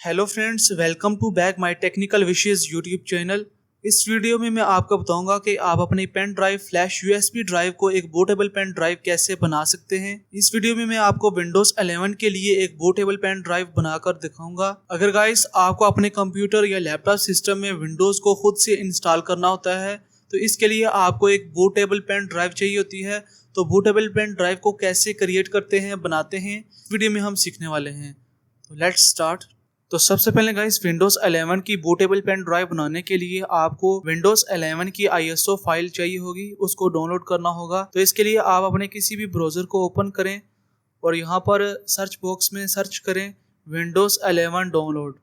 Hello friends, welcome to back my technical Vishesh YouTube channel. इस video में मैं आपको बताऊंगा कि आप अपनी pen drive flash USB drive को एक बूटेबल पेन ड्राइव कैसे बना सकते हैं। इस वीडियो में मैं आपको विंडोज 11 के लिए एक बूटेबल पेन ड्राइव बनाकर दिखाऊंगा। अगर गाइस आपको अपने कंप्यूटर या लैपटॉप सिस्टम में विंडोज को खुद से इंस्टॉल करना होता है तो इसके लिए आपको एक बूटेबल पेन ड्राइव चाहिए होती है। तो बूटेबल पेन ड्राइव को कैसे क्रिएट करते हैं, बनाते हैं, इस वीडियो में हम सीखने वाले हैं। तो लेट्स स्टार्ट। तो सबसे पहले गाइस विंडोज 11 की बूटेबल पेन ड्राइव बनाने के लिए आपको विंडोज 11 की ISO फाइल चाहिए होगी, उसको डाउनलोड करना होगा। तो इसके लिए आप अपने किसी भी ब्राउजर को ओपन करें और यहाँ पर सर्च बॉक्स में सर्च करें विंडोज 11 डाउनलोड।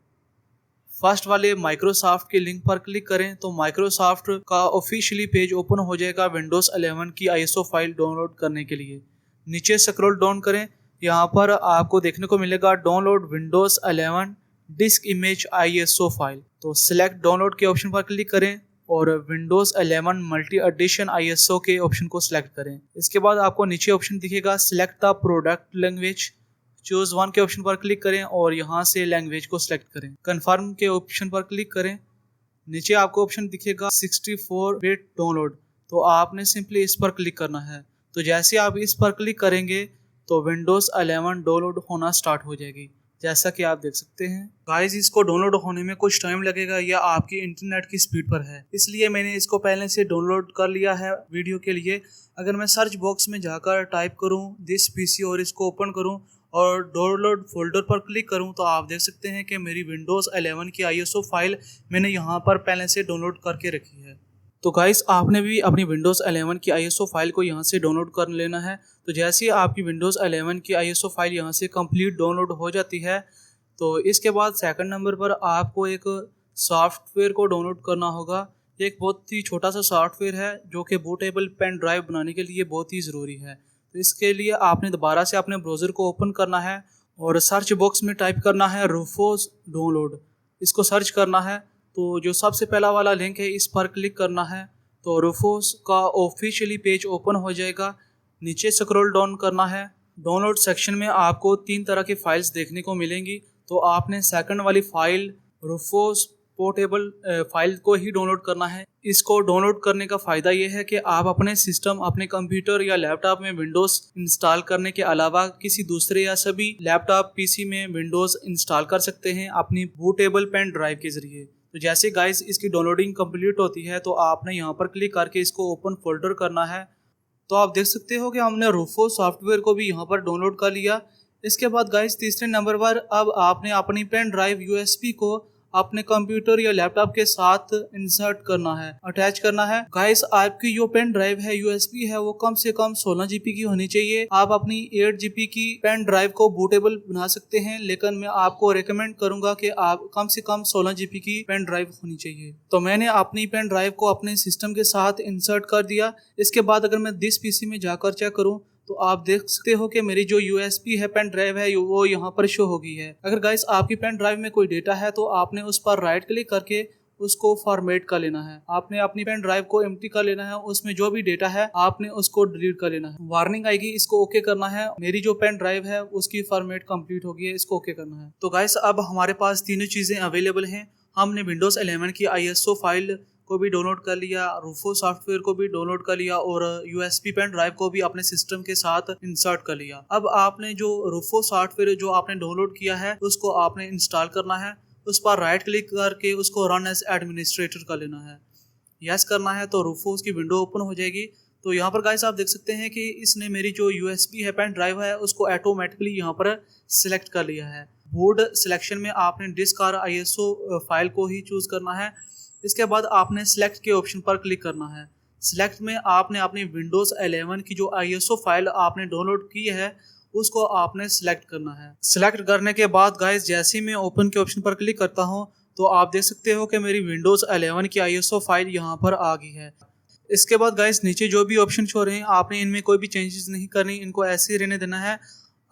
फर्स्ट वाले माइक्रोसॉफ्ट के लिंक पर क्लिक करें तो माइक्रोसॉफ्ट का ऑफिशियली पेज ओपन हो जाएगा विंडोज 11 की ISO फाइल डाउनलोड करने के लिए। नीचे स्क्रॉल डाउन करें, यहाँ पर आपको देखने को मिलेगा download Windows 11 disc image ISO file. तो सिलेक्ट डाउनलोड के ऑप्शन पर क्लिक करें और विंडोज 11 मल्टी एडिशन ISO के ऑप्शन को सिलेक्ट करें। इसके बाद आपको नीचे ऑप्शन दिखेगा select the product language, choose one के ऑप्शन पर क्लिक करें और यहाँ से लैंग्वेज को सिलेक्ट करें। कंफर्म के ऑप्शन पर क्लिक करें। नीचे आपको ऑप्शन दिखेगा 64 बिट डाउनलोड, तो आपने सिंपली इस पर क्लिक करना है। तो जैसे आप इस पर क्लिक करेंगे तो विंडोज 11 डाउनलोड होना स्टार्ट हो जाएगी, जैसा कि आप देख सकते हैं। गाइस इसको डाउनलोड होने में कुछ टाइम लगेगा या आपकी इंटरनेट की स्पीड पर है, इसलिए मैंने इसको पहले से डाउनलोड कर लिया है वीडियो के लिए। अगर मैं सर्च बॉक्स में जाकर टाइप करूं दिस पीसी और इसको ओपन करूं और डाउनलोड फोल्डर पर क्लिक करूं तो आप देख सकते हैं कि मेरी विंडोज 11 की ISO फाइल मैंने यहाँ पर पहले से डाउनलोड करके रखी है। तो गाइस आपने भी अपनी विंडोज 11 की ISO फाइल को यहाँ से डाउनलोड कर लेना है। तो जैसे ही आपकी विंडोज 11 की ISO फाइल यहाँ से कंप्लीट डाउनलोड हो जाती है तो इसके बाद सेकंड नंबर पर आपको एक सॉफ्टवेयर को डाउनलोड करना होगा। एक बहुत ही छोटा सा सॉफ्टवेयर है जो कि बूटेबल पेन ड्राइव बनाने के लिए बहुत ही ज़रूरी है। तो इसके लिए आपने दोबारा से अपने ब्राउज़र को ओपन करना है और सर्च बॉक्स में टाइप करना है रूफोस डाउनलोड, इसको सर्च करना है। तो जो सबसे पहला वाला लिंक है इस पर क्लिक करना है तो रूफोस का ऑफिशियली पेज ओपन हो जाएगा। नीचे स्क्रॉल डाउन करना है। डाउनलोड सेक्शन में आपको 3 तरह की फाइल्स देखने को मिलेंगी, तो आपने सेकंड वाली फाइल रूफोस पोर्टेबल फाइल को ही डाउनलोड करना है। इसको डाउनलोड करने का फ़ायदा ये है कि आप अपने सिस्टम, अपने कंप्यूटर या लैपटॉप में विंडोज़ इंस्टॉल करने के अलावा किसी दूसरे या सभी लैपटॉप PC में विंडोज़ इंस्टॉल कर सकते हैं अपनी बूटेबल पेन ड्राइव के ज़रिए। तो जैसे गाइस इसकी डाउनलोडिंग कंप्लीट होती है तो आपने यहाँ पर क्लिक करके इसको ओपन फोल्डर करना है। तो आप देख सकते हो कि हमने रूफोस सॉफ्टवेयर को भी यहाँ पर डाउनलोड कर लिया। इसके बाद गाइस तीसरे नंबर पर अब आपने अपनी पेन ड्राइव USB को अपने कंप्यूटर या लैपटॉप के साथ इंसर्ट करना है, अटैच करना है। गाइस आपकी जो पेन ड्राइव है USB है वो कम से कम 16 GB की होनी चाहिए। आप अपनी 8 GB की पेन ड्राइव को बूटेबल बना सकते हैं, लेकिन मैं आपको रेकमेंड करूंगा कि आप कम से कम 16 GB की पेन ड्राइव होनी चाहिए। तो मैंने अपनी पेन ड्राइव को अपने सिस्टम के साथ इंसर्ट कर दिया। इसके बाद अगर मैं दिस PC में जाकर चेक करूँ तो आप देख सकते हो कि मेरी जो USB है पेन ड्राइव है वो यहाँ पर शो हो गई है। अगर गाइस आपकी पेन ड्राइव में कोई डेटा है तो आपने उस पर राइट क्लिक करके उसको फॉर्मेट कर लेना है। आपने अपनी पेन ड्राइव को एम्प्टी कर लेना है, उसमें जो भी डेटा है आपने उसको डिलीट कर लेना है। वार्निंग आएगी, इसको ओके करना है। मेरी जो पेन ड्राइव है उसकी फॉर्मेट कंप्लीट हो गई है, इसको ओके करना है। तो गाइस अब हमारे पास तीनों चीज़ें अवेलेबल हैं। हमने विंडोज 11 की ISO फाइल को भी डाउनलोड कर लिया, रूफो सॉफ्टवेयर को भी डाउनलोड कर लिया और USB पेन ड्राइव को भी अपने सिस्टम के साथ इंसर्ट कर लिया। अब आपने जो रूफो सॉफ्टवेयर जो आपने डाउनलोड किया है उसको आपने इंस्टॉल करना है। उस पर राइट क्लिक करके उसको रन एज एडमिनिस्ट्रेटर कर लेना है। यस करना है तो रूफो की विंडो ओपन हो जाएगी। तो यहाँ पर गाइस आप देख सकते हैं कि इसने मेरी जो USB है पेन ड्राइव है उसको ऑटोमेटिकली यहाँ पर सिलेक्ट कर लिया है। बोर्ड सिलेक्शन में आपने डिस्क और ISO फाइल को ही चूज करना है। इसके बाद आपने सिलेक्ट के ऑप्शन पर क्लिक करना है। सिलेक्ट में आपने अपनी विंडोज 11 की जो ISO फाइल आपने डाउनलोड की है उसको आपने सिलेक्ट करना है। सिलेक्ट करने के बाद गाइस जैसे ही मैं ओपन के ऑप्शन पर क्लिक करता हूं तो आप देख सकते हो कि मेरी विंडोज 11 की ISO फाइल यहां पर आ गई है। इसके बाद गाइस नीचे जो भी ऑप्शन शो रहे हैं आपने इनमें कोई भी चेंजेस नहीं करनी, इनको ऐसे ही रहने देना है।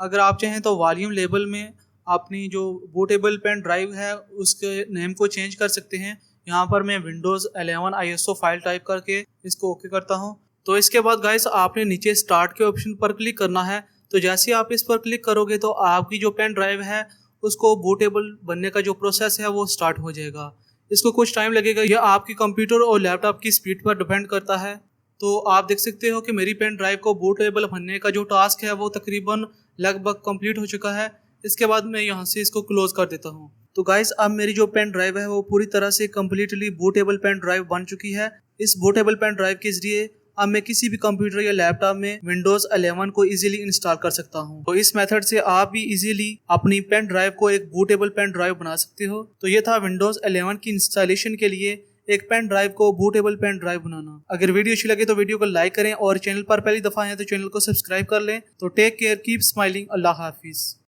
अगर आप चाहें तो वॉल्यूम लेबल में अपनी जो बूटेबल पेन ड्राइव है उसके नेम को चेंज कर सकते हैं। यहाँ पर मैं विंडोज 11 ISO फाइल टाइप करके इसको ओके करता हूँ। तो इसके बाद गाइस आपने नीचे स्टार्ट के ऑप्शन पर क्लिक करना है। तो जैसे आप इस पर क्लिक करोगे तो आपकी जो पेन ड्राइव है उसको बूटेबल बनने का जो प्रोसेस है वो स्टार्ट हो जाएगा। इसको कुछ टाइम लगेगा, यह आपकी कंप्यूटर और लैपटॉप की स्पीड पर डिपेंड करता है। तो आप देख सकते हो कि मेरी पेन ड्राइव को बूटेबल बनने का जो टास्क है वो तकरीबन लगभग कंप्लीट हो चुका है। इसके बाद मैं यहाँ से इसको क्लोज कर देता हूँ। तो गाइस, अब मेरी जो पेन ड्राइव है वो पूरी तरह से कम्प्लीटली बूटेबल पेन ड्राइव बन चुकी है। इस बूटेबल पेन ड्राइव के जरिए अब मैं किसी भी कंप्यूटर या लैपटॉप में विंडोज 11 को इजीली इंस्टॉल कर सकता हूं। तो इस मेथड से आप भी इजीली अपनी पेन ड्राइव को एक बूटेबल पेन ड्राइव बना सकते हो। तो ये था विंडोज 11 की इंस्टॉलेशन के लिए एक पेन ड्राइव को बूटेबल पेन ड्राइव बनाना। अगर वीडियो अच्छी लगे तो वीडियो को लाइक करें और चैनल पर पहली दफा है तो चैनल को सब्सक्राइब कर लें। तो टेक केयर, कीप स्माइलिंग, अल्लाह हाफिज।